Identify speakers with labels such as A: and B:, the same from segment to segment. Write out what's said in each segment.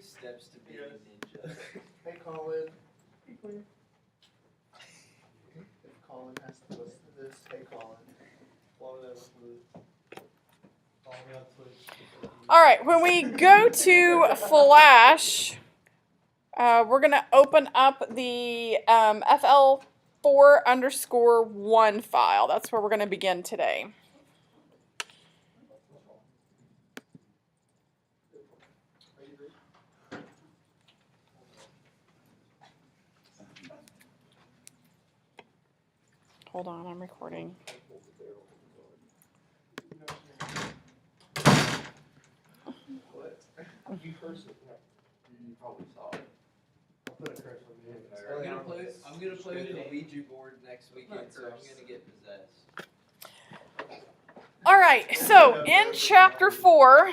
A: steps to being a ninja.
B: Hey, Colin. Hey, Colin. If Colin has to listen to this, hey, Colin.
C: All right, when we go to Flash, we're going to open up the FL4_1 file. That's where we're going to begin today. Hold on, I'm recording.
B: You probably saw it. I'll put a curse on the end.
A: I'm gonna play with the Ouija board next weekend, so I'm gonna get possessed.
C: All right, so in chapter 4,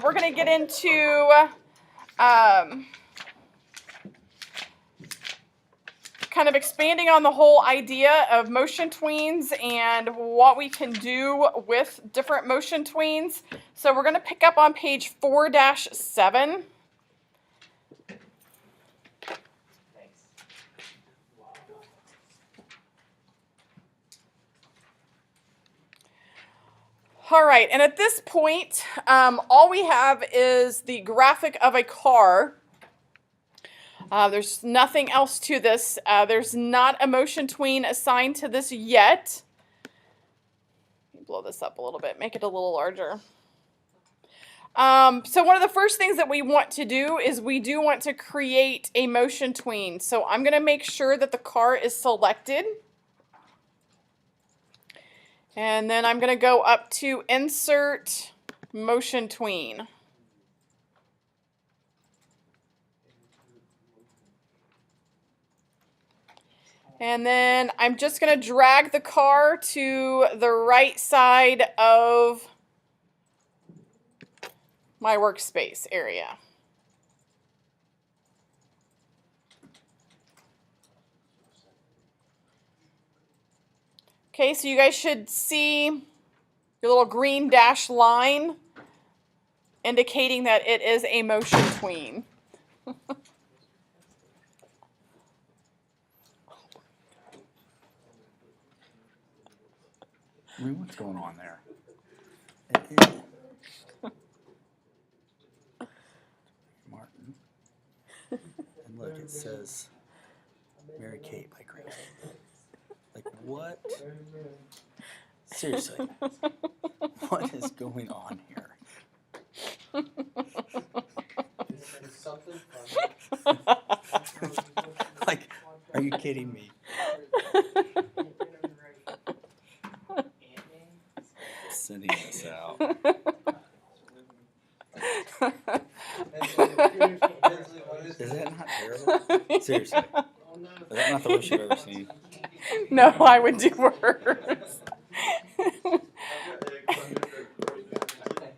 C: we're going to get into kind of expanding on the whole idea of motion tweens and what we can do with different motion tweens. So we're going to pick up on page 4-7. All right, and at this point, all we have is the graphic of a car. There's nothing else to this. There's not a motion tween assigned to this yet. Let me blow this up a little bit, make it a little larger. So one of the first things that we want to do is we do want to create a motion tween. So I'm going to make sure that the car is selected. And then I'm going to go up to Insert Motion Tween. And then I'm just going to drag the car to the right side of my workspace area. Okay, so you guys should see your little green dashed line indicating that it is a motion tween.
D: I mean, what's going on there? Martin. And look, it says Mary Kate by Grace. Like, what? Seriously. What is going on here?
B: Is something funny?
D: Like, are you kidding me? Sending this out. Is that not terrible? Seriously. Is that not the worst you've ever seen?
C: No, I would do worse.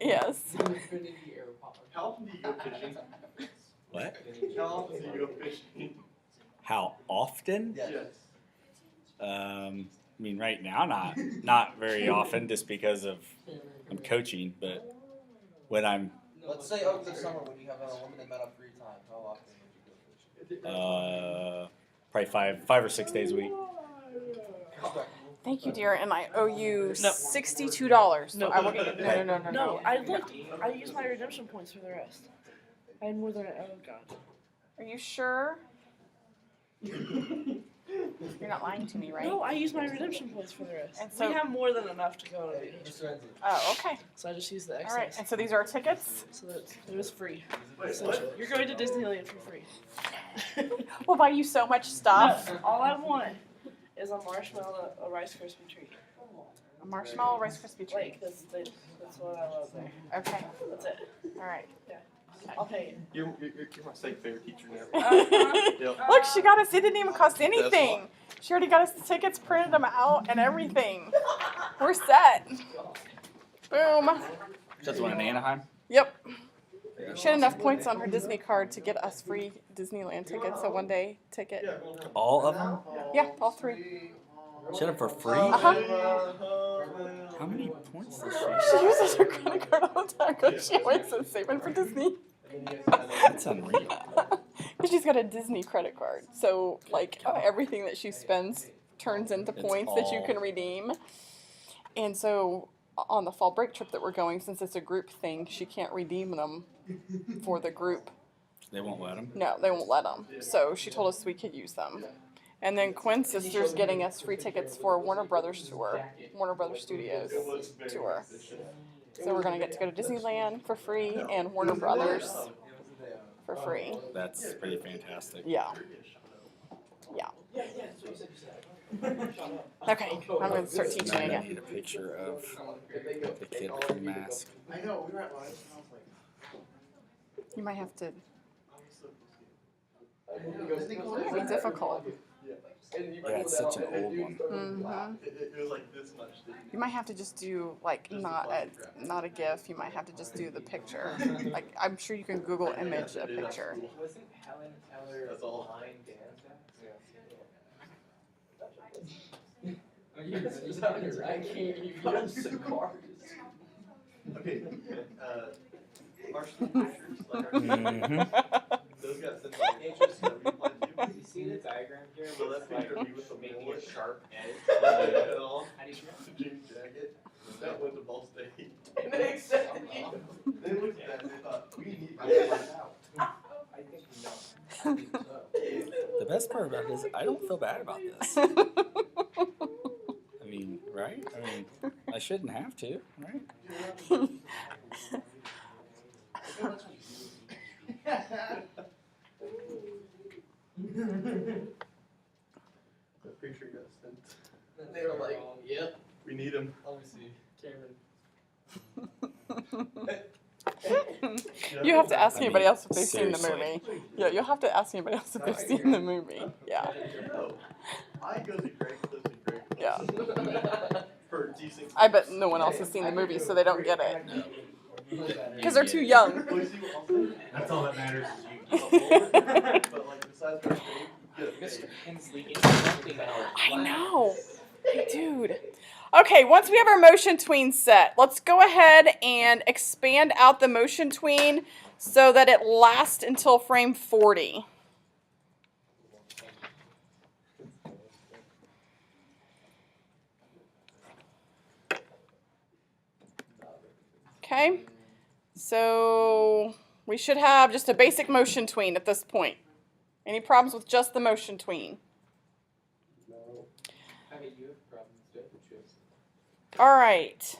C: Yes.
B: How often do you go fishing?
D: What?
B: How often do you go fishing?
D: How often?
B: Yes.
D: I mean, right now, not very often, just because of I'm coaching. But when I'm
A: Let's say over the summer when you have a limited amount of free time, how often would you go fishing?
D: probably five or 6 days a week.
C: Thank you, dear, and I owe you $62.
E: No.
C: I will get you. No.
E: No, I looked. I used my redemption points for the rest. I had more than oh god.
C: Are you sure? You're not lying to me, right?
E: No, I used my redemption points for the rest.
C: And so-
E: we have more than enough to go on a beach.
C: Oh, okay.
E: So I just used the
C: All
E: excess.
C: right, and so these are our tickets?
E: So that it was free. Essentially. You're going to Disneyland for free.
C: We'll buy you so much stuff.
E: No, all I want is a marshmallow, a Rice Krispie treat.
C: A marshmallow Rice Krispie treat.
E: Like, that's what I love there.
C: Okay,
E: That's it.
C: all right.
E: I'll pay
B: You're my second favorite teacher now.
E: it.
B: Yep.
C: Look, she got us, it didn't even cost anything. She already got us the tickets, printed them out, and everything. We're set. Boom.
D: That's the one in Anaheim.
C: Yep. She had enough points on her Disney card to get us free Disneyland tickets, a one-day ticket.
D: All of them?
C: Yeah, all three.
D: Shut up for free?
C: Uh-huh.
D: How many points does she?
C: She uses her credit card all the time because she always is saving for Disney.
D: That's unreal.
C: She's got a Disney credit card, so like everything that she spends turns into
D: It's
C: points that you
D: all-
C: can redeem. And so on the fall break trip that we're going, since it's a group thing, she can't redeem them for the group.
D: They won't let them.
C: No, they won't let them. So she told us we could use them. And then Quinn's sister's getting us free tickets for Warner Brothers tour, Warner Brothers Studios tour. So we're gonna get to go to Disneyland for free and Warner Brothers for free.
D: That's pretty fantastic.
C: Yeah. Yeah. Okay, I'm gonna start teaching
D: Now I
C: again.
D: need a picture of the kid from Mask.
B: I know, we were at lunch, and I was like,
C: You might have to.
B: Disney
C: It might be difficult.
D: Yeah, it's such an old one.
C: Mhm.
B: It was like this much.
C: You might have to just do like not a GIF. You might have to just do the picture. Like I'm sure you can Google image a picture.
A: Wasn't Helen Keller
B: That's all.
A: line dance?
B: Okay, Marshall pictures, like our,
D: Mhm.
B: those got sent like interesting that we applied to.
A: You see the diagram here?
B: So
A: where
B: that
A: it's like
B: picture of me with the
A: making a
B: mullet.
A: sharp edge.
B: And all,
A: How do you
B: jean jacket, that went to Ball State.
A: And they accepted you.
B: They looked at that and they thought, we need to
A: I
B: find
A: think no. I think so.
D: The best part about it is I don't feel bad about this. I mean, right? I mean, I shouldn't have to, right?
B: The picture got sent.
A: And they were like, yep.
B: We need him.
A: Let me see. Cameron.
C: You have to ask
D: I mean,
C: anybody else if they've seen the
D: seriously.
C: movie. Yeah, you'll have to ask anybody else if they've seen the movie. Yeah.
B: No. I go to Craigslist and Craigslist.
C: Yeah.
B: For decent.
C: I bet no one else has seen the movie, so they don't get it. Because they're too young.
B: Well, you see what I'm saying?
F: That's all that matters is you.
B: But like besides our fame, you get a
A: Mr.
B: fame.
A: Hensley interrupting our
C: I know. Dude. Okay, once we have our motion tween set, let's go ahead and expand out the motion tween so that it lasts until frame 40. Okay, so we should have just a basic motion tween at this point. Any problems with just the motion tween?
A: How about you have problems with it?
C: All right.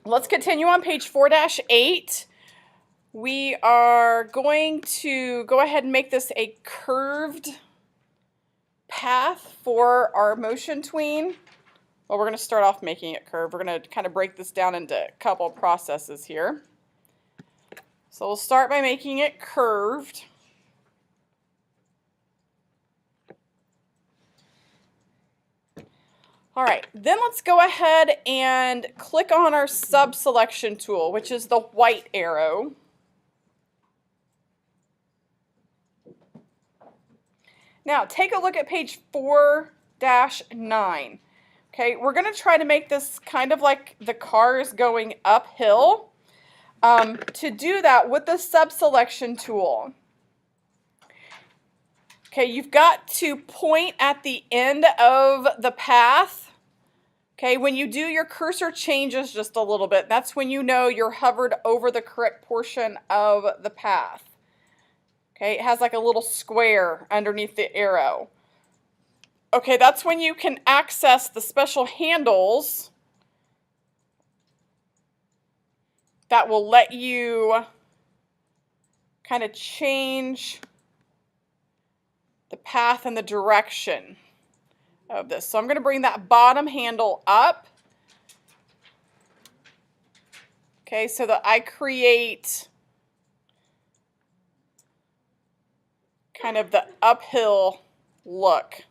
C: Let's continue on page 4-8. We are going to go ahead and make this a curved path for our motion tween. Well, we're going to start off making it curved. We're going to kind of break this down into a couple processes here. So we'll start by making it curved. All right, then let's go ahead and click on our sub-selection tool, which is the white arrow. Now, take a look at page 4-9. Okay, we're going to try to make this kind of like the car is going uphill. To do that with the sub-selection tool, okay, you've got to point at the end of the path. Okay, when you do, your cursor changes just a little bit. That's when you know you're hovered over the correct portion of the path. Okay, it has like a little square underneath the arrow. Okay, that's when you can access the special handles that will let you kind of change the path and the direction of this. So I'm going to bring that bottom handle up. Okay, so that I create kind of the uphill look.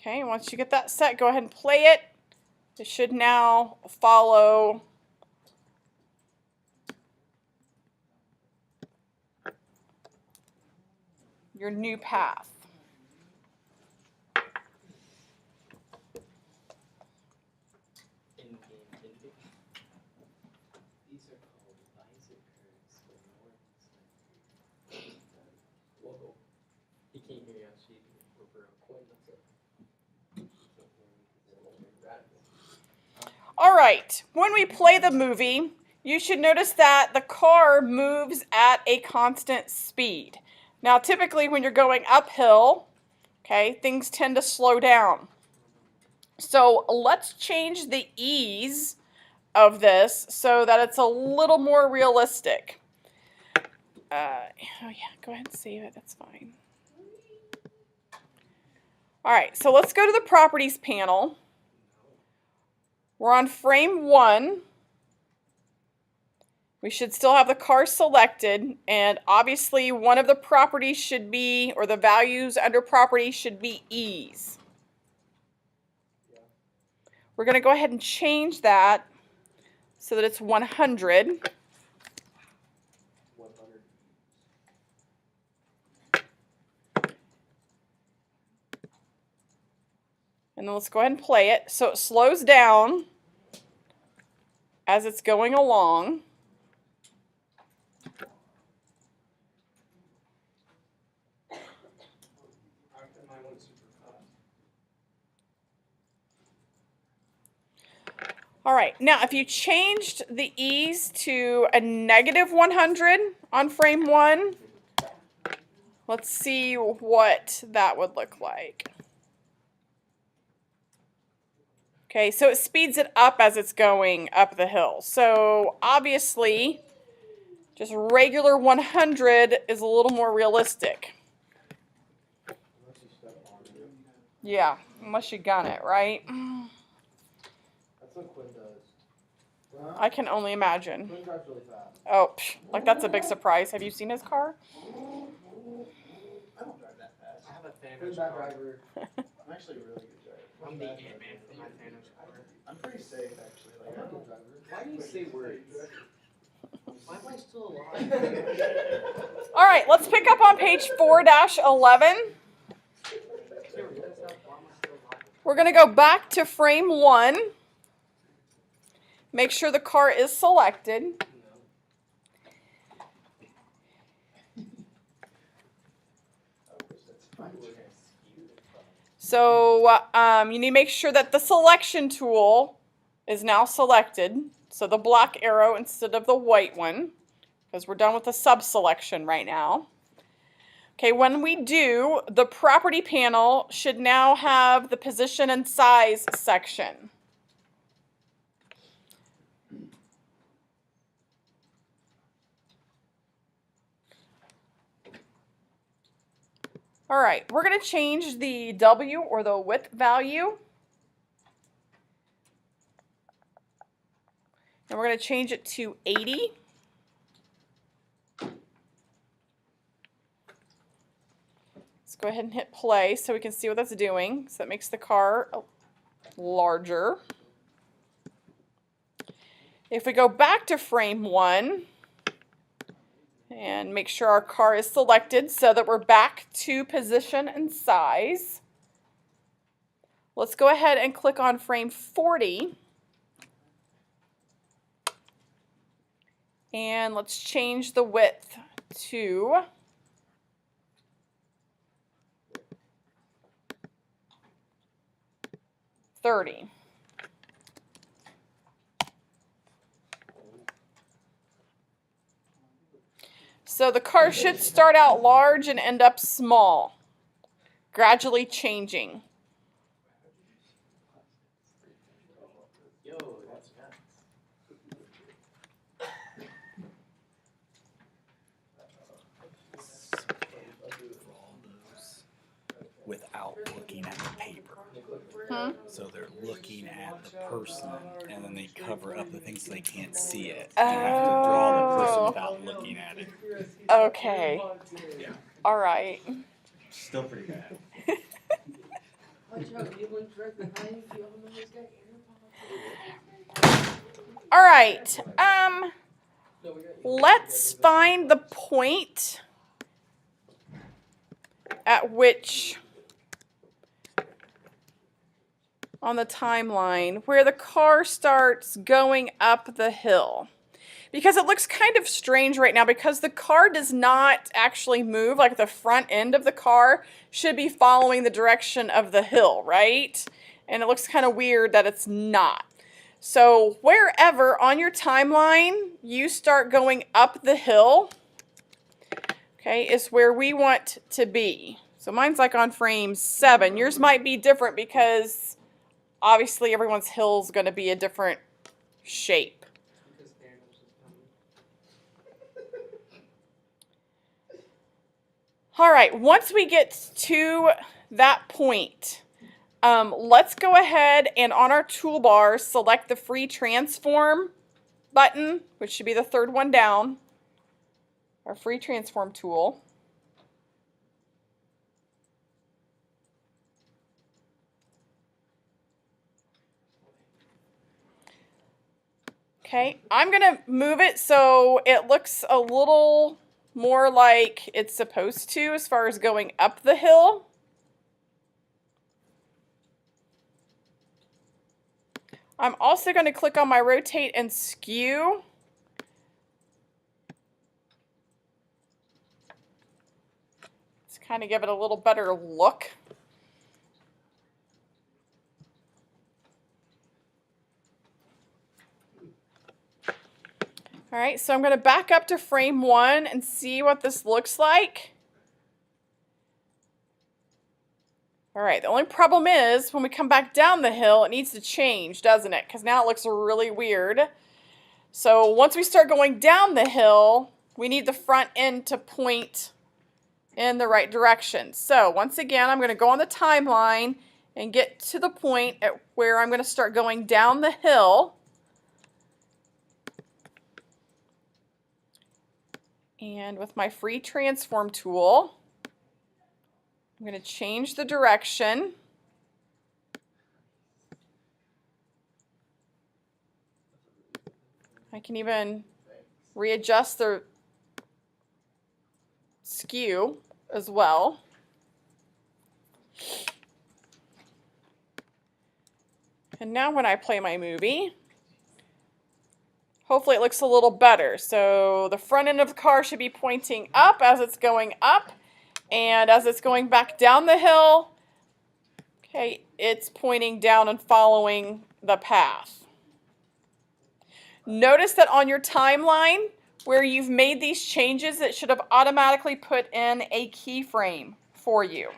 C: Okay, once you get that set, go ahead and play it. It should now follow your new path.
F: These are called visor curves for Norton's. Whoa. He can't hear you on sheet. We're for a coin. That's it. He can't hear me because they're radical.
C: All right, when we play the movie, you should notice that the car moves at a constant speed. Now, typically when you're going uphill, okay, things tend to slow down. So let's change the ease of this so that it's a little more realistic. Oh yeah, go ahead and save it, that's fine. All right, so let's go to the properties panel. We're on frame 1. We should still have the car selected, and obviously one of the properties should be, or the values under property should be ease. We're going to go ahead and change that so that it's 100. And then let's go ahead and play it. So it slows down as it's going along. All right, now if you changed the ease to a -100 on frame 1, let's see what that would look like. Okay, so it speeds it up as it's going up the hill. So obviously, just regular 100 is a little more realistic. Yeah, unless you gun it, right?
B: That's what Quinn does.
C: I can only imagine.
B: Quinn drives really fast.
C: Oh, like that's a big surprise. Have you seen his car?
G: I don't drive that fast.
F: I have a
B: Quinn's
F: Thanos
B: bad
F: car.
B: driver.
G: I'm actually a really good driver.
F: I'm the Ant-Man for my Thanos car.
G: I'm pretty safe actually.
B: I'm
G: Like,
B: not a good driver.
A: Why do you say words?
F: Why am I still alive?
C: All right, let's pick up on page 4-11. We're going to go back to frame 1. Make sure the car is selected. So you need to make sure that the selection tool is now selected. So the black arrow instead of the white one, because we're done with the sub-selection right now. Okay, when we do, the property panel should now have the position and size section. All right, we're going to change the W or the width value. And we're going to change it to 80. Let's go ahead and hit play so we can see what that's doing. So that makes the car larger. If we go back to frame 1 and make sure our car is selected so that we're back to position and size, let's go ahead and click on frame 40. And let's change the width to 30. So the car should start out large and end up small, gradually changing.
F: Yo, that's nuts.
D: Without looking at the paper.
C: Hmm?
D: So they're looking at the person, and then they cover up the things so they can't see it. You have to draw the person
C: Oh.
D: without looking at it.
C: Okay.
D: Yeah.
C: All right.
D: Still pretty bad.
F: Watch out, he looked right behind you. Oh no, he's got AirPods.
C: All right.
F: No, we got
C: Let's find the point at which on the timeline where the car starts going up the hill. Because it looks kind of strange right now because the car does not actually move, like the front end of the car should be following the direction of the hill, right? And it looks kind of weird that it's not. So wherever on your timeline you start going up the hill, okay, is where we want to be. So mine's like on frame 7. Yours might be different because obviously everyone's hill is going to be a different shape.
F: because Daniel's is coming.
C: All right, once we get to that point, let's go ahead and on our toolbar select the free transform button, which should be the third one down, our free transform tool. Okay, I'm going to move it so it looks a little more like it's supposed to as far as going up the hill. I'm also going to click on my rotate and skew. Let's kind of give it a little better look. All right, so I'm going to back up to frame 1 and see what this looks like. All right, the only problem is when we come back down the hill, it needs to change, doesn't it? Because now it looks really weird. So once we start going down the hill, we need the front end to point in the right direction. So once again, I'm going to go on the timeline and get to the point at where I'm going to start going down the hill. And with my free transform tool, I'm going to change the direction. I can even readjust the skew as well. And now when I play my movie, hopefully it looks a little better. So the front end of the car should be pointing up as it's going up. And as it's going back down the hill, okay, it's pointing down and following the path. Notice that on your timeline where you've made these changes, it should have automatically put in a keyframe for you.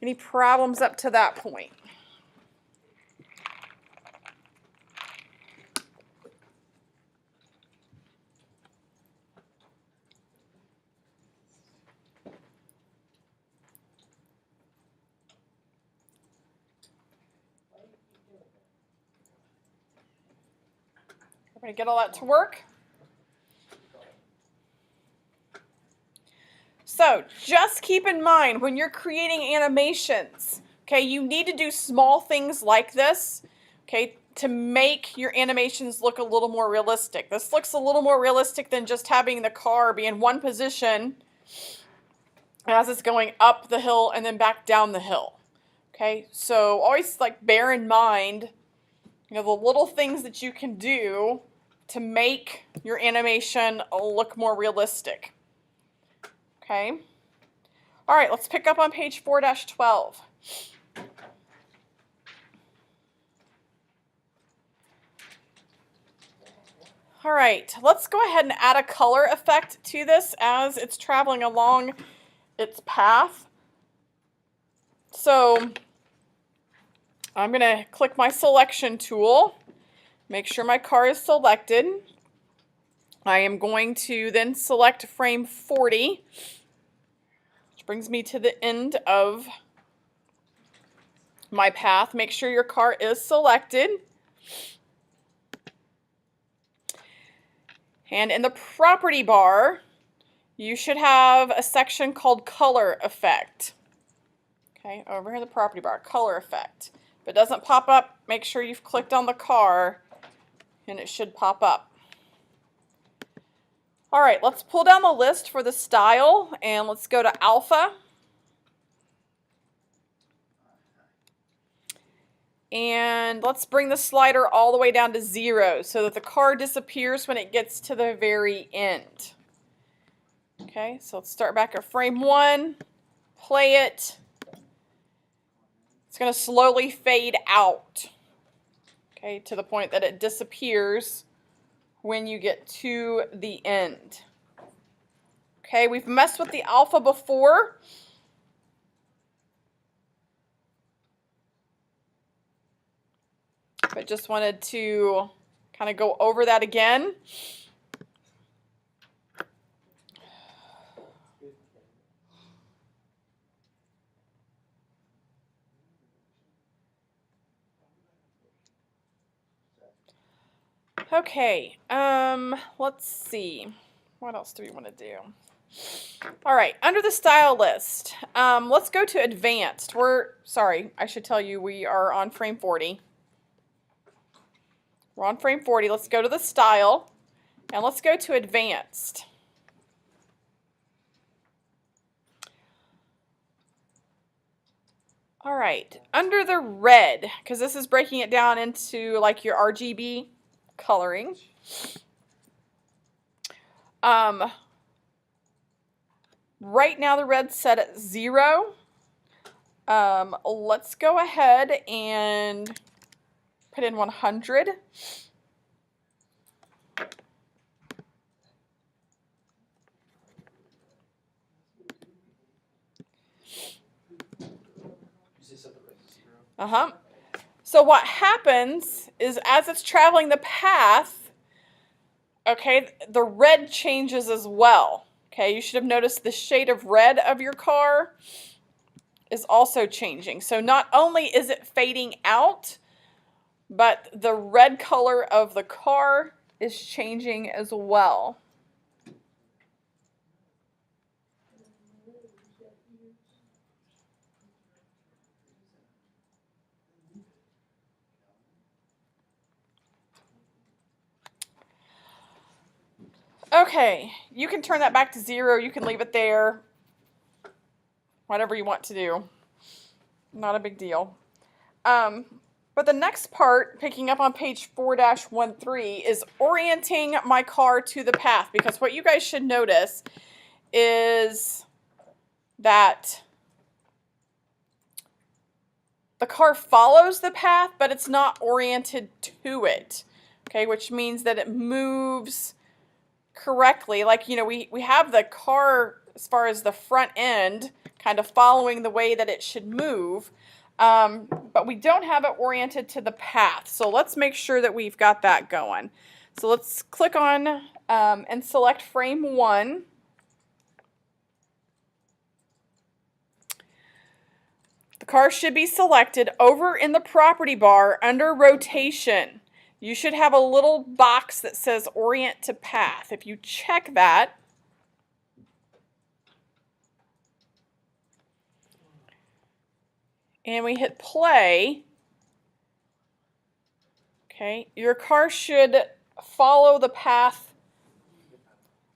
C: Any problems up to that point? Everybody get all that to work? So just keep in mind when you're creating animations, okay, you need to do small things like this, okay, to make your animations look a little more realistic. This looks a little more realistic than just having the car be in one position as it's going up the hill and then back down the hill. Okay, so always like bear in mind, you know, the little things that you can do to make your animation look more realistic. Okay. All right, let's pick up on page 4-12. All right, let's go ahead and add a color effect to this as it's traveling along its path. So I'm going to click my selection tool, make sure my car is selected. I am going to then select frame 40, which brings me to the end of my path. Make sure your car is selected. And in the property bar, you should have a section called color effect. Okay, over here in the property bar, color effect. If it doesn't pop up, make sure you've clicked on the car and it should pop up. All right, let's pull down the list for the style and let's go to alpha. And let's bring the slider all the way down to 0 so that the car disappears when it gets to the very end. Okay, so let's start back at frame 1, play it. It's going to slowly fade out, okay, to the point that it disappears when you get to the end. Okay, we've messed with the alpha before. But just wanted to kind of go over that again. Okay, let's see. What else do we want to do? All right, under the style list, let's go to advanced. Sorry, I should tell you we are on frame 40. We're on frame 40. Let's go to the style and let's go to advanced. All right, under the red, because this is breaking it down into like your RGB coloring. Right now the red's set at 0. Let's go ahead and put in 100. So what happens is as it's traveling the path, okay, the red changes as well. Okay, you should have noticed the shade of red of your car is also changing. So not only is it fading out, but the red color of the car is changing as well. Okay, you can turn that back to 0. You can leave it there. Whatever you want to do. Not a big deal. But the next part, picking up on page 4-13, is orienting my car to the path. Because what you guys should notice is that the car follows the path, but it's not oriented to it. Okay, which means that it moves correctly. Like, you know, we have the car as far as the front end kind of following the way that it should move, but we don't have it oriented to the path. So let's make sure that we've got that going. So let's click on and select frame 1. The car should be selected. Over in the property bar under rotation, you should have a little box that says orient to path. If you check that, and we hit play, okay, your car should follow the path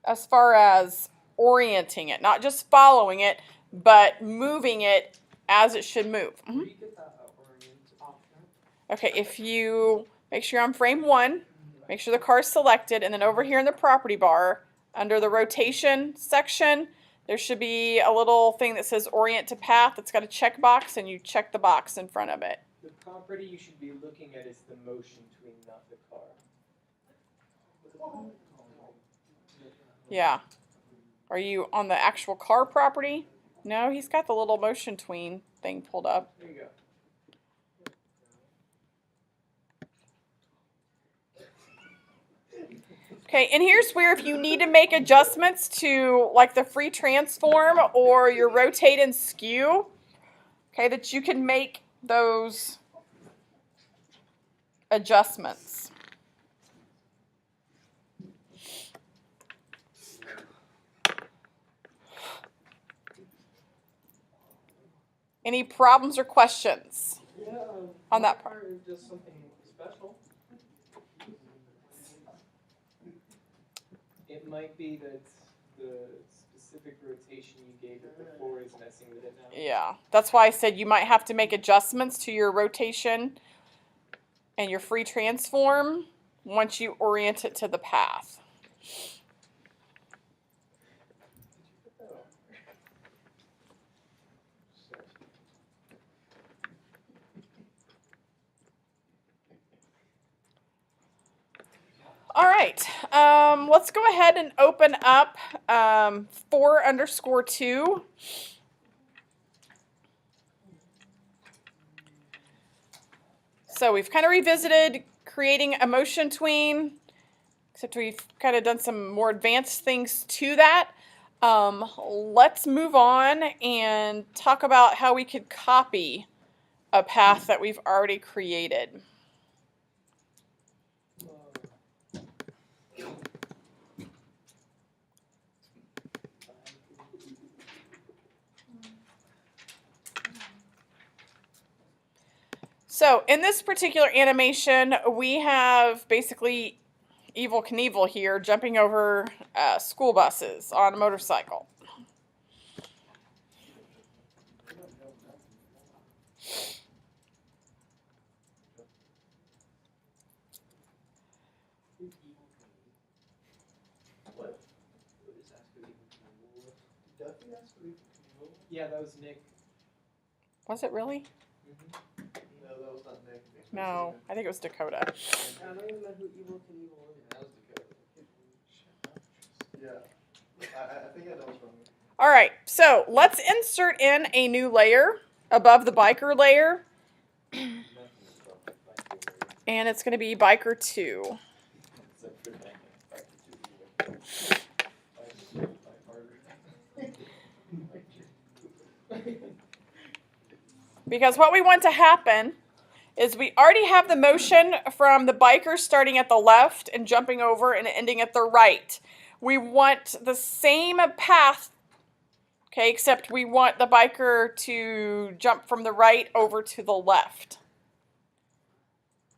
C: as far as orienting it, not just following it, but moving it as it should move. Okay, if you make sure you're on frame 1, make sure the car is selected, and then over here in the property bar, under the rotation section, there should be a little thing that says orient to path. It's got a checkbox, and you check the box in front of it.
F: The property you should be looking at is the motion tween, not the car.
C: Yeah. Are you on the actual car property? No, he's got the little motion tween thing pulled up.
F: There you go.
C: Okay, and here's where if you need to make adjustments to like the free transform or your rotate and skew, okay, that you can make those adjustments. Any problems or questions
F: Yeah,
C: on that
F: part is just something special. It might be that the specific rotation you gave it before is messing with it now.
C: Yeah, that's why I said you might have to make adjustments to your rotation and your free transform once you orient it to the path. All right, let's go ahead and open up 4_2. So we've kind of revisited creating a motion tween, except we've kind of done some more advanced things to that. Let's move on and talk about how we could copy a path that we've already created. So in this particular animation, we have basically Evel Knievel here jumping over school buses on a motorcycle.
F: What? Yeah, that was Nick.
C: Was it really?
B: No, that was not Nick.
C: No, I think it was Dakota.
E: I don't even know who Evil Knievel is.
A: That was the code.
B: Yeah. I think I know what's wrong.
C: All right, so let's insert in a new layer above the biker layer. And it's going to be biker 2. Because what we want to happen is we already have the motion from the biker starting at the left and jumping over and ending at the right. We want the same path, okay, except we want the biker to jump from the right over to the left.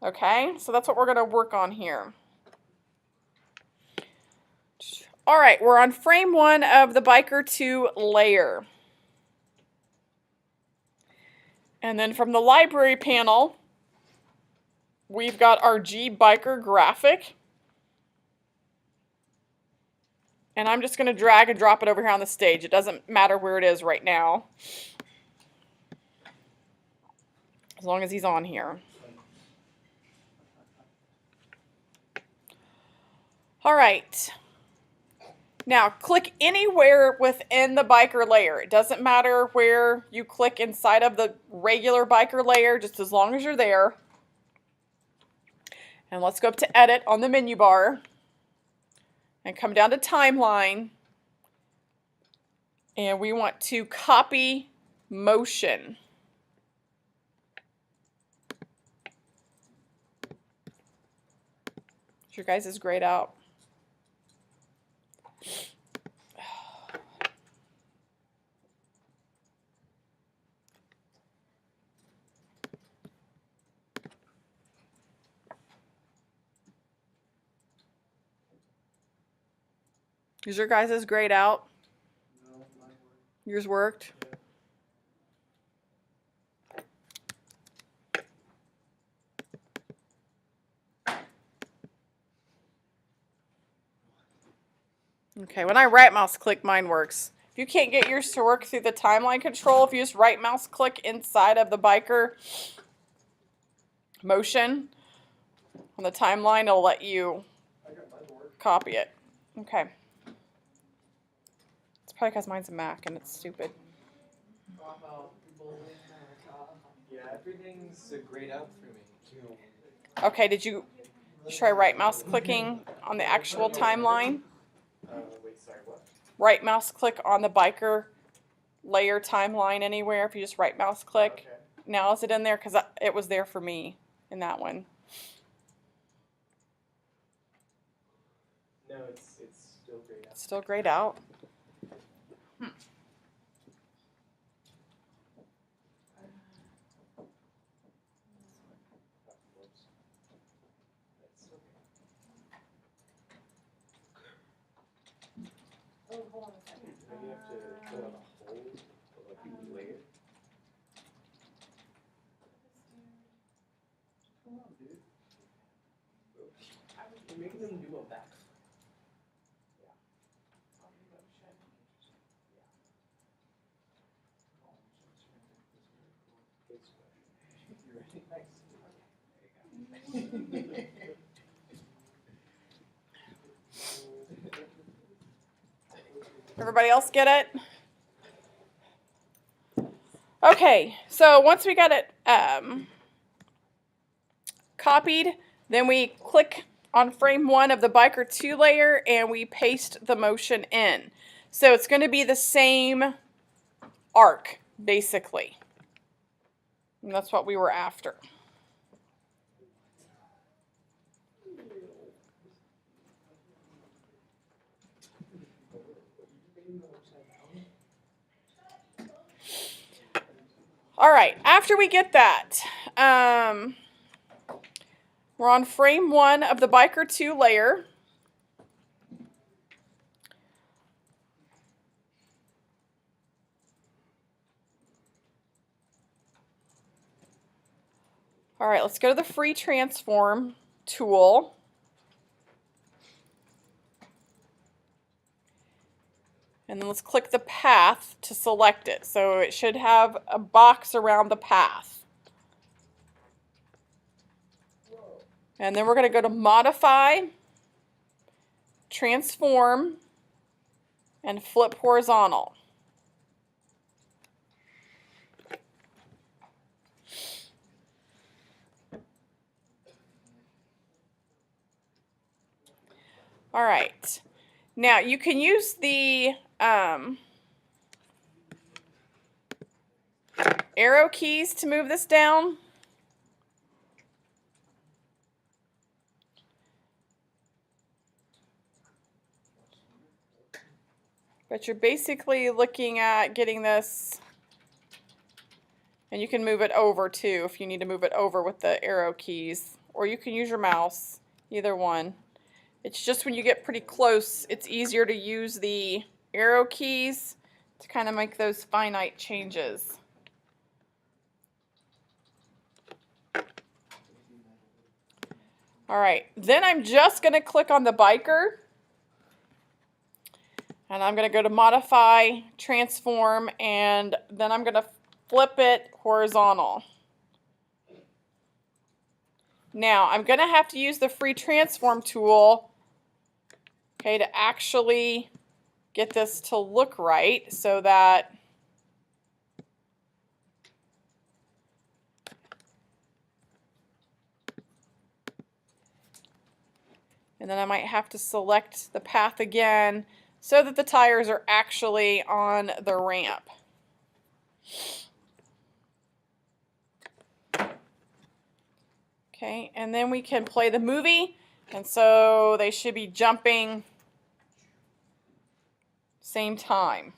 C: Okay, so that's what we're going to work on here. All right, we're on frame 1 of the biker 2 layer. And then from the library panel, we've got our G biker graphic. And I'm just going to drag and drop it over here on the stage. It doesn't matter where it is right now, as long as he's on here. All right. Now, click anywhere within the biker layer. It doesn't matter where you click inside of the regular biker layer, just as long as you're there. And let's go up to Edit on the menu bar and come down to Timeline. And we want to copy motion. Is your guys' grayed out? Is your guys' grayed out?
B: No, mine worked.
C: Yours worked? Okay, when I right mouse click, mine works. If you can't get yours to work through the timeline control, if you just right mouse click inside of the biker motion on the timeline, it'll let you
B: I got mine to work.
C: copy it. Okay. It's probably because mine's a Mac and it's stupid.
F: Yeah, everything's grayed out for me.
C: Okay, did you try right mouse clicking on the actual timeline?
F: Wait, sorry, what?
C: Right mouse click on the biker layer timeline anywhere. If you just right mouse click.
B: Okay.
C: Now is it in there? Because it was there for me in that one.
F: No, it's still grayed out.
C: Still grayed out.
B: Maybe you have to put on a hold, but like you layer.
G: Come on, dude.
F: You're making them do a back.
C: Everybody else get it? Okay, so once we got it copied, then we click on frame 1 of the Biker 2 layer and we paste the motion in. So it's going to be the same arc, basically. And that's what we were after. All right, after we get that, we're on frame 1 of the Biker 2 layer. All right, let's go to the free transform tool. And then let's click the path to select it. So it should have a box around the path. And then we're going to go to Modify, Transform, and Flip Horizontal. All right. Now you can use the arrow keys to move this down. But you're basically looking at getting this, and you can move it over too if you need to move it over with the arrow keys, or you can use your mouse, either one. It's just when you get pretty close, it's easier to use the arrow keys to kind of make those finite changes. All right, then I'm just going to click on the biker, and I'm going to go to Modify, Transform, and then I'm going to flip it horizontal. Now, I'm going to have to use the free transform tool, okay, to actually get this to look right so that and then I might have to select the path again so that the tires are actually on the ramp. Okay, and then we can play the movie, and so they should be jumping same time.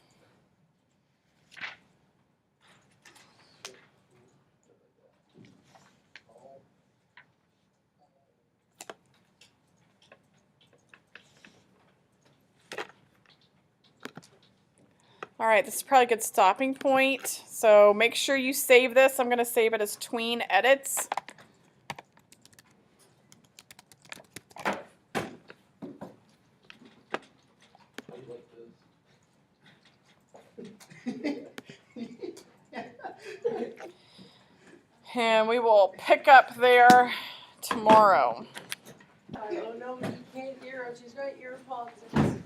C: All right, this is probably a good stopping point, so make sure you save this. I'm going to save it as Tween Edits. And we will pick up there tomorrow.
E: Oh no, you can't hear her. She's got ear pods.
G: Hey,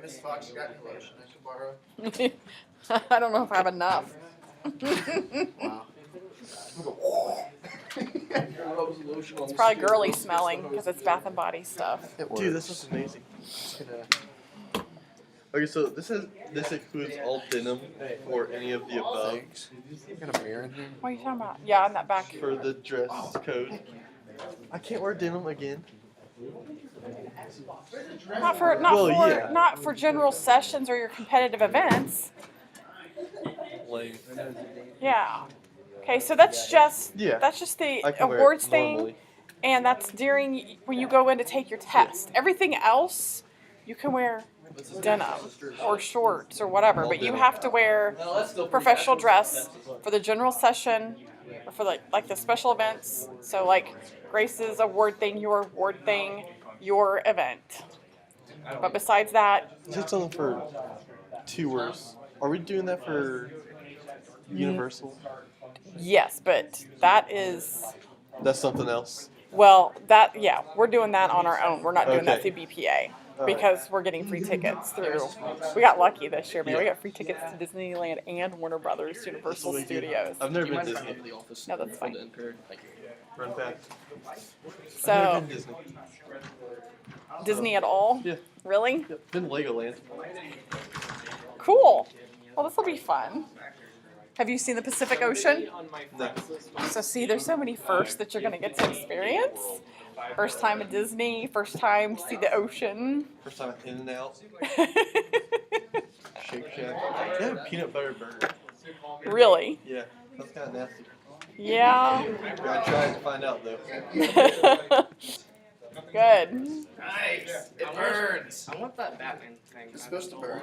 G: Miss Fox, you got any lotion I should borrow?
C: I don't know if I have enough. It's probably girly smelling because it's Bath and Body stuff.
H: Dude, this is amazing. Okay, so this includes all denim or any of the above
B: Got a mirror in here?
C: What are you talking about? Yeah, in that back.
H: for the dress code. I can't wear denim again.
C: Not for general sessions or your competitive events.
H: Lame.
C: Yeah. Okay, so that's just
H: Yeah.
C: the
H: I can wear
C: awards
H: it
C: thing,
H: normally.
C: and that's during when you go in to take your test. Everything else, you can wear denim or shorts or whatever,
H: All
C: but you
H: denim.
C: have to wear
A: No, that's still pretty
C: professional
A: nice.
C: dress for the general session or for like the special events. So like Grace's award thing, your award thing, your event. But besides that,
H: Is it something for tours? Are we doing that for Universal?
C: yes, but that is
H: That's something else.
C: well, that yeah, we're doing that on our own. We're not doing that
H: Okay.
C: through BPA
H: All right.
C: because we're getting free tickets through. We got lucky this year, man. We
H: Yeah.
C: got free tickets to Disneyland and Warner Brothers Universal
H: That's really good.
C: Studios.
H: I've never
A: Do you
H: been
A: mind
H: Disney.
A: if I go to the office?
C: No, that's fine.
A: For the impaired? Thank you.
H: Run fast. I've
C: So
H: never been Disney.
C: Disney at all?
H: Yeah.
C: Really?
H: Yep. Been Legoland.
C: Cool. Well, this will be fun. Have you seen the Pacific Ocean?
H: No.
C: So see, there's so many firsts that you're gonna get to experience. First time at Disney, first time to see the ocean.
H: First time In and Out, Shake Shack. They have a peanut butter burger.
C: Really?
H: Yeah. That's kind of nasty.
C: Yeah.
H: Gotta try it to find out though.
C: Good.
G: Nice. It burns.
F: I want that Batman thing.
G: It's supposed to burn.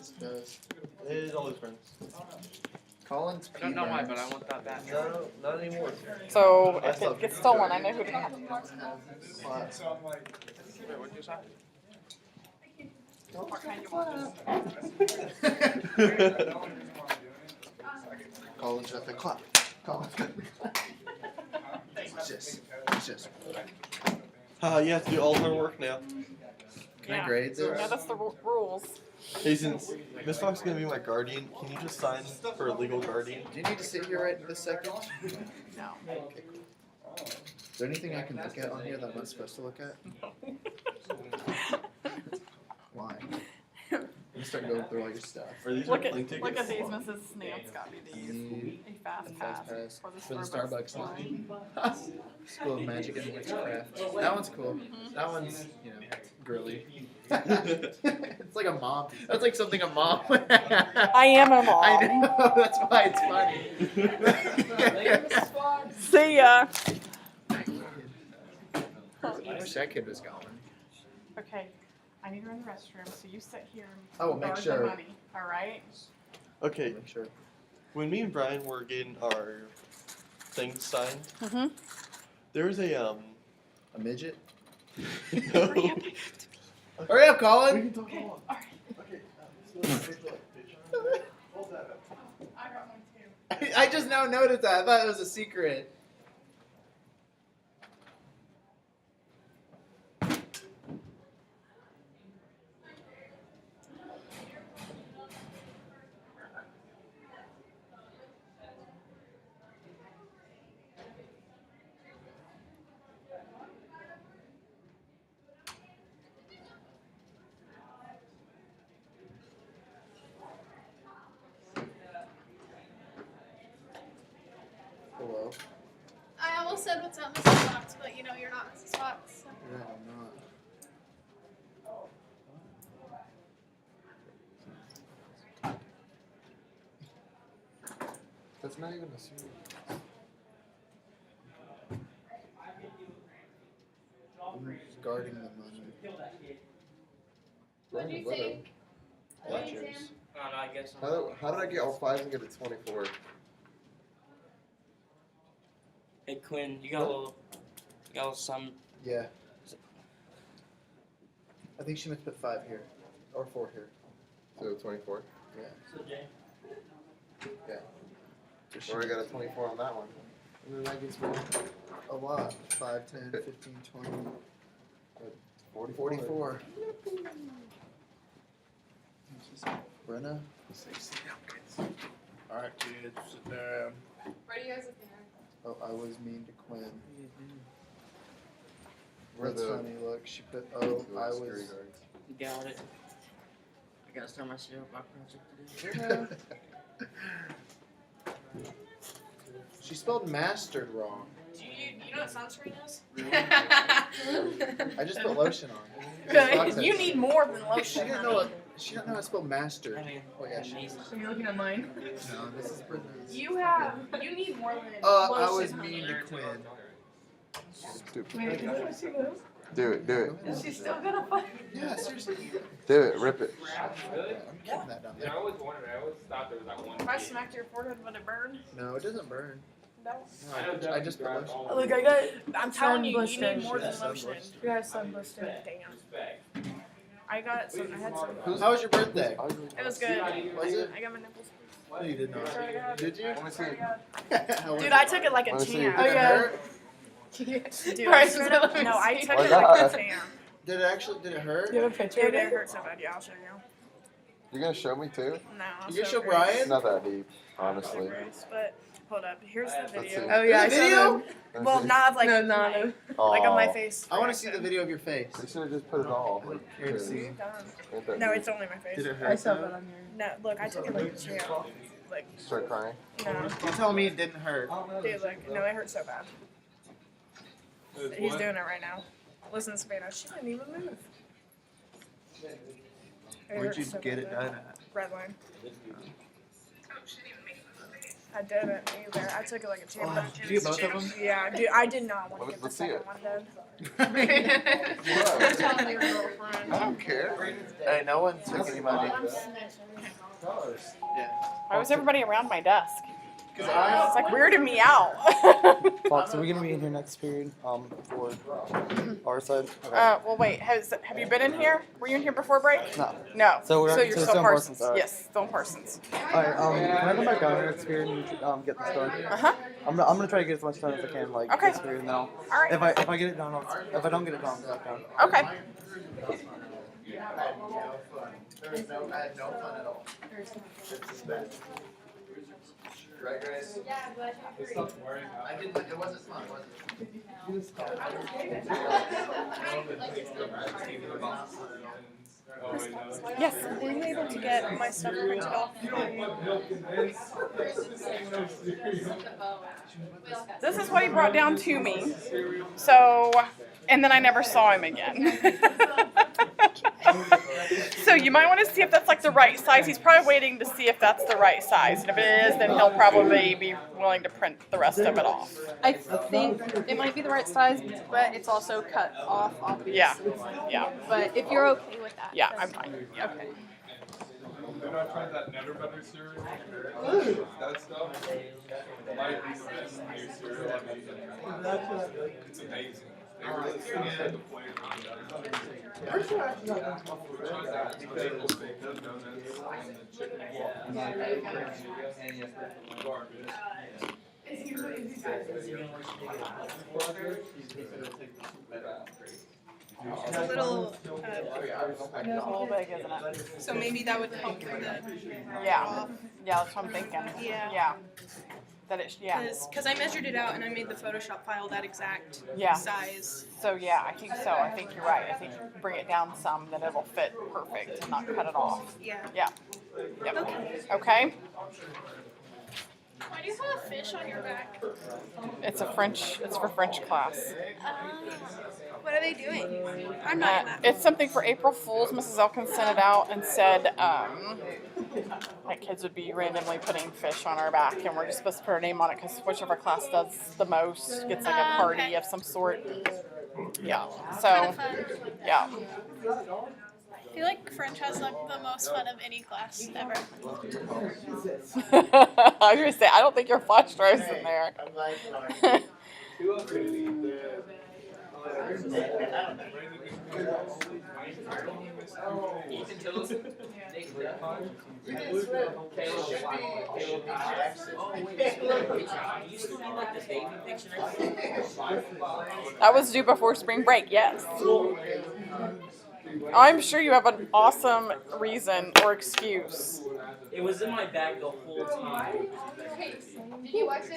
G: It does.
H: It always burns.
G: Colin's
F: I don't know why, but I want that Batman.
H: No, not anymore.
C: So if it gets stolen, I know who to have.
F: Wait, what'd you say?
G: Colin's got the clap. Colin's got the clap. Just.
H: You have to do all the work now.
G: Can
C: Yeah.
G: I grade this?
C: Yeah, that's the rules.
H: Hey, since Miss Fox is gonna be my guardian, can you just sign for a legal guardian?
G: Do you need to sit here right this second?
C: No.
G: Okay, cool. Is there anything I can look at on here that I'm not supposed to look at? Why? I'm starting going through all your stuff.
H: Are these
C: Look
H: your
C: at
H: plane tickets?
C: look at these, Mrs. Snape's got me these. A fast pass
G: For the Starbucks
C: line.
G: School of Magic and Witchcraft. That one's cool. That one's, girly. It's like a mom. That's like something a mom would have.
C: I am a mom.
G: I know. That's why it's funny.
C: See ya.
G: I wish that kid was gone.
C: Okay, I need to run the restroom, so you sit here and
G: Oh, make
C: guard
G: sure.
C: the money. All right.
H: Okay,
G: Make sure.
H: when me and Brian were getting our things signed,
C: Mhm.
H: there was a
G: A midget?
H: no.
G: Hurry up,
H: We
G: Colin!
H: can talk
C: Okay.
H: along.
C: All right.
H: Okay. Hold that up.
C: I got one too.
G: I just now noticed that. I thought it was a secret. Hello.
I: I almost said what's up, Mrs. Fox, but you know you're not Mrs. Fox. So.
G: Yeah, I'm not. That's not even a secret. Who's guarding the money?
I: What do you think?
G: Watchers.
F: No, I guess
B: How did I get all 5 and get a 24?
F: Hey Quinn, you got a little some.
G: Yeah. I think she must put 5 here. Or 4 here.
B: So 24.
G: Yeah. So
B: Or I got a 24 on that one.
G: And then that gives me a lot. 5, 10, 15, 20. 44. Brenna?
B: Alright, kids, sit down.
I: Where do you guys live there?
G: Oh, I was mean to Quinn.
B: We're
G: That's
B: the-
G: funny. Look, she put. Oh, I was.
F: You got it. I gotta start my project today.
G: She spelled mastered wrong.
I: Do you know what sunscreen is?
G: I just put lotion on.
C: You need more than
G: She
C: lotion.
G: didn't know
C: honey.
G: what She don't know how to spell master. Oh yeah, she.
E: So you're looking at mine.
G: No, this is Brenda's.
C: You need more than
G: I was mean to Quinn.
H: Stupid.
E: Wait, can you see those?
H: Do it. Do it.
E: Is she still gonna fight?
G: Yeah, seriously.
H: Do it. Rip it.
G: I'm keeping that down
J: Yeah, I
G: there.
J: always wondered. I always thought there was like one.
C: If I smacked your forehead, would it burn?
G: No, it doesn't burn.
C: No.
G: No, I just put lotion.
E: Look, I got.
C: I'm telling you, you
E: Sun
C: need more than
G: blister.
C: lotion.
E: You got sun blister.
C: Damn. I got some. I had some.
G: How was your birthday?
C: It was good.
G: Was it?
C: I got my nipples.
G: No, you did not.
C: Sorry, God.
G: Did you?
H: Let me see.
G: How was
C: Dude,
G: it?
C: I took it like a
H: Let me see.
C: champ.
G: Did it hurt?
C: Dude,
E: Right,
C: I
E: so
C: took
E: let me
C: it, no, I
E: see.
C: took
H: Oh,
C: it
H: yeah.
C: like a champ.
G: Did it hurt?
E: Do you have a picture
C: Dude,
E: of
C: it
E: it?
C: hurt so bad. Yeah, I'll show you.
H: You're gonna show me too?
C: No. I'll
G: You can
C: show
G: show
C: Grace.
G: Brian?
H: It's not that deep,
C: I'll show
H: honestly.
C: Grace, but hold up. Here's the
H: Let's
C: video.
H: see.
E: Oh yeah, I
G: There's a
E: saw
G: video?
E: them.
H: Let me
C: Well,
H: see.
C: not of like
E: No,
C: my,
H: Aw.
C: like on my face.
G: I want to see the video of your face.
H: You should have just put it all.
G: Here to see.
H: Ain't that
C: No,
H: deep.
C: it's only my face.
G: Did it
E: I
G: hurt?
E: saw
G: though?
E: that on your.
C: No, look, I took it like a champ. Like,
H: Start crying.
C: no,
G: You're telling me it didn't hurt?
C: dude, like, no, it hurt so bad. He's doing it right now. Listen to Savannah. She didn't even move.
G: Where'd
C: hurt
G: you
C: so
G: get it
C: bad.
G: done at?
C: Redline. I didn't either. I took it like a champ.
G: Oh, did you get both of them?
C: Yeah, dude, I did not want to get the
H: Let's see
C: second
H: it.
C: one done.
H: What?
C: Telling your girlfriend.
G: I don't care. Hey, no one took any money.
C: Why was everybody around my desk?
G: Because I.
C: It's like weirding me out.
K: Fox, are we gonna be in here next period? For our side. Okay.
C: Well, wait. Have you been in here? Were you in here before break?
K: No.
C: No.
K: So we're-
C: you're
K: so
C: still
K: still in
C: Parsons.
K: Parsons, alright.
C: Yes, still in Parsons.
K: All right. Can I come back down here next period and get this started?
C: Uh huh.
K: I'm gonna try to get as much done as I can, like
C: Okay.
K: this period. And then I'll,
C: All right.
K: if I get it done, if I don't get it done, I'll go back down.
C: Okay.
G: I had no fun at all. Right, guys? I didn't. It wasn't fun. Was it?
C: Yes. Were you able to get my stuff printed off? This is what he brought down to me. So, and then I never saw him again. So you might want to see if that's like the right size. He's probably waiting to see if that's the right size. And if it is, then he'll probably be willing to print the rest of it off.
L: I think it might be the right size, but it's also cut off, obviously.
C: Yeah. Yeah.
L: But if you're okay with that.
C: Yeah, I'm fine. Yeah.
L: Okay.
J: Have I tried that Never Better cereal? That stuff might be the best new cereal I've eaten. It's amazing. They really said the flavor on that. We tried that maple steak donuts and the chicken garbage.
I: It's a little,
C: It's a little big, isn't it?
I: so maybe that would help with the,
C: Yeah. Yeah, that's what I'm thinking.
I: Yeah.
C: Yeah. That it's, yeah.
I: because I measured it out and I made the Photoshop file that exact
C: Yeah.
I: size.
C: So yeah, I think so. I think you're right. I think you bring it down some, then it'll fit perfect and not cut it off.
I: Yeah.
C: Yeah. Yep.
I: Okay.
C: Okay.
I: Why do you have a fish on your back?
C: It's for French class.
I: What are they doing? I'm not in that.
C: It's something for April Fools. Mrs. Elkins sent it out and said like kids would be randomly putting fish on our back, and we're just supposed to put our name on it because whichever class does the most gets like a party
I: Okay.
C: of some sort. Yeah.
I: Kind
C: So
I: of fun.
C: yeah.
I: I feel like French has like the most fun of any class ever.
C: I was gonna say I don't think your flash drive's in there. That was due before spring break, yes. I'm sure you have an awesome reason or excuse.
F: It was in my bag the whole time.
I: Did you watch the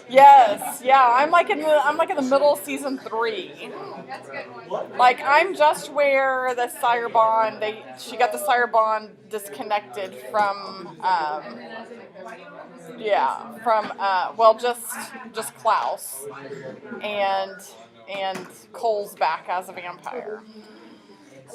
C: Yes, yeah. I'm like in the middle of season 3.
I: That's a good one.
C: Like I'm just where the Sire Bond she got the Sire Bond disconnected from just Klaus and Cole's back as a vampire.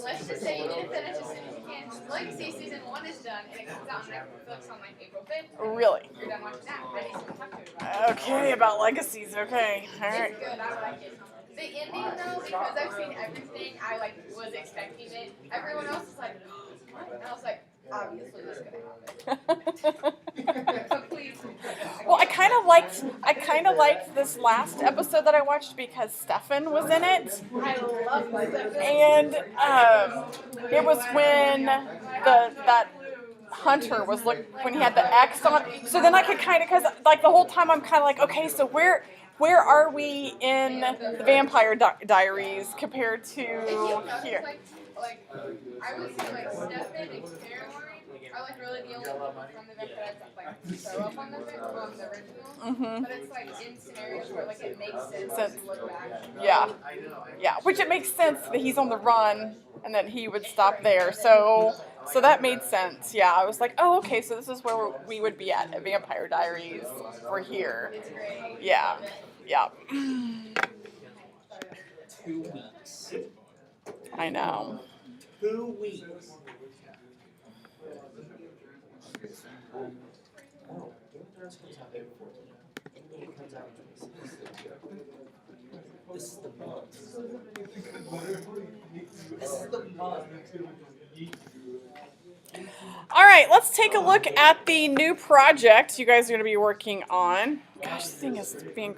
I: let's just say you didn't finish as soon as you can. Legacy season 1 is done and it comes out on Netflix on like April 5th.
C: Really?
I: You're done watching that. How do you still talk to me about it?
C: Okay, about legacies. Okay, all right.
I: It's good. I like it. The ending though, because I've seen everything, I like was expecting it. Everyone else is like, what? And I was like, obviously this is gonna happen. So please.
C: Well, I kind of liked this last episode that I watched because Stefan was in it,
I: I love this.
C: and it was when that hunter was when he had the X on. So then I could kind of, because like the whole time I'm kind of like, okay, so where are we in the Vampire Diaries compared to here?
I: Like I would say like Stefan and Caroline are like really the only ones from the Vampire that show up on the original. But it's like in scenarios where like it makes sense to look back.
C: Yeah, which it makes sense that he's on the run and that he would stop there. So that made sense. Yeah, I was like, oh, okay, so this is where we would be at Vampire Diaries. We're here.
I: It's great.
C: Yeah.
F: 2 weeks.
C: I know.
F: 2 weeks. Oh, Game of Thrones comes out April 14th. Endgame comes out on 26th. This is the month. This is the month.
C: All right, let's take a look at the new project you guys are going to be working on. Gosh, this thing is being